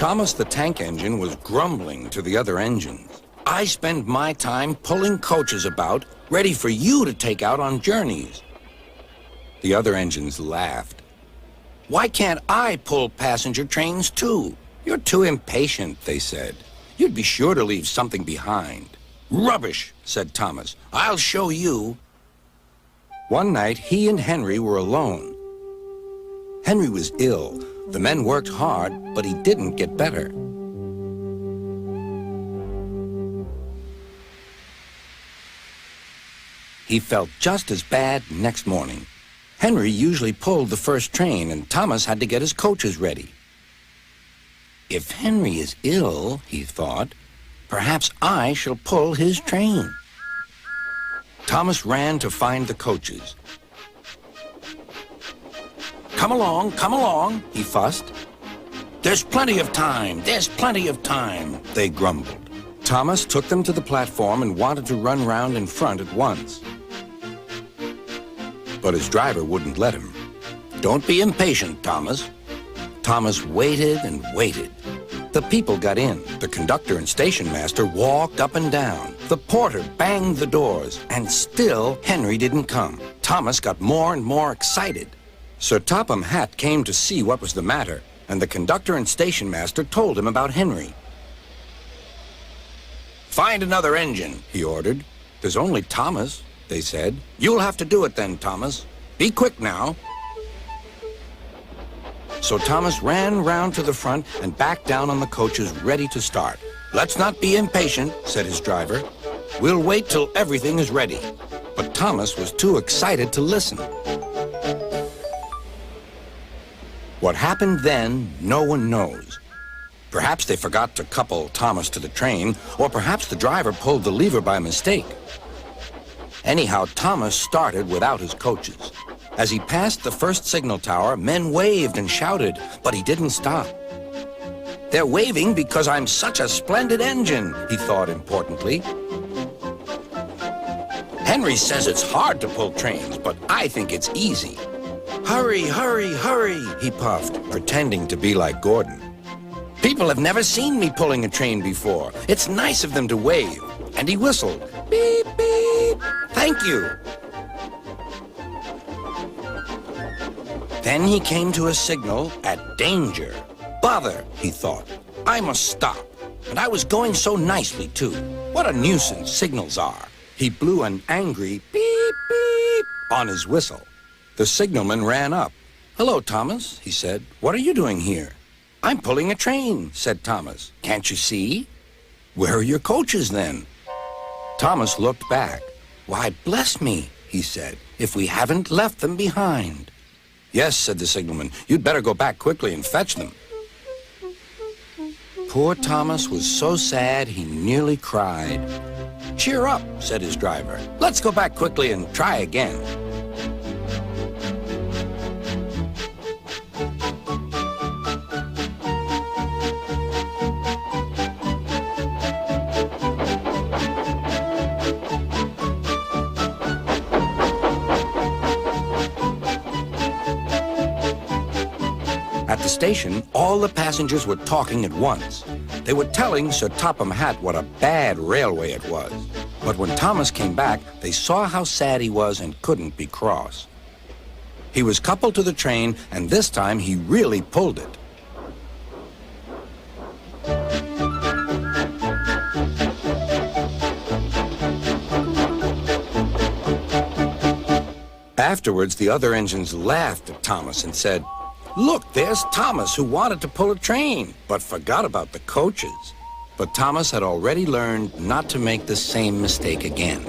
Thomas the tank engine was grumbling to the other engines. I spend my time pulling coaches about, ready for you to take out on journeys. The other engines laughed. Why can't I pull passenger trains too? You're too impatient, they said. You'd be sure to leave something behind. Rubbish, said Thomas. I'll show you. One night, he and Henry were alone. Henry was ill. The men worked hard, but he didn't get better. He felt just as bad next morning. Henry usually pulled the first train, and Thomas had to get his coaches ready. If Henry is ill, he thought, perhaps I shall pull his train. Thomas ran to find the coaches. Come along, he fussed. There's plenty of time, they grumbled. Thomas took them to the platform and wanted to run round in front at once. But his driver wouldn't let him. Don't be impatient, Thomas. Thomas waited and waited. The people got in. The conductor and station master walked up and down. The porter banged the doors, and still Henry didn't come. Thomas got more and more excited. Sir Topham Hatt came to see what was the matter, and the conductor and station master told him about Henry. Find another engine, he ordered. There's only Thomas, they said. You'll have to do it then, Thomas. Be quick now. So Thomas ran round to the front and back down on the coaches, ready to start. Let's not be impatient, said his driver. We'll wait till everything is ready. But Thomas was too excited to listen. What happened then, no one knows. Perhaps they forgot to couple Thomas to the train, or perhaps the driver pulled the lever by mistake. Anyhow, Thomas started without his coaches. As he passed the first signal tower, men waved and shouted, but he didn't stop. They're waving because I'm such a splendid engine, he thought importantly. Henry says it's hard to pull trains, but I think it's easy. Hurry, hurry, hurry, he puffed, pretending to be like Gordon. People have never seen me pulling a train before. It's nice of them to wave. And he whistled. Beep, beep. Thank you. Then he came to a signal at danger. Bother, he thought. I must stop. And I was going so nicely, too. What a nuisance signals are. He blew an angry beep, beep on his whistle. The signalman ran up. Hello, Thomas, he said. What are you doing here? I'm pulling a train, said Thomas. Can't you see? Where are your coaches, then? Thomas looked back. Why, bless me, he said, if we haven't left them behind. Yes, said the signalman. You'd better go back quickly and fetch them. Poor Thomas was so sad he nearly cried. Cheer up, said his driver. Let's go back quickly and try again. At the station, all the passengers were talking at once. They were telling Sir Topham Hatt what a bad railway it was. But when Thomas came back, they saw how sad he was and couldn't be cross. He was coupled to the train, and this time he really pulled it. Afterwards, the other engines laughed at Thomas and said, Look, there's Thomas who wanted to pull a train, but forgot about the coaches. But Thomas had already learned not to make the same mistake again.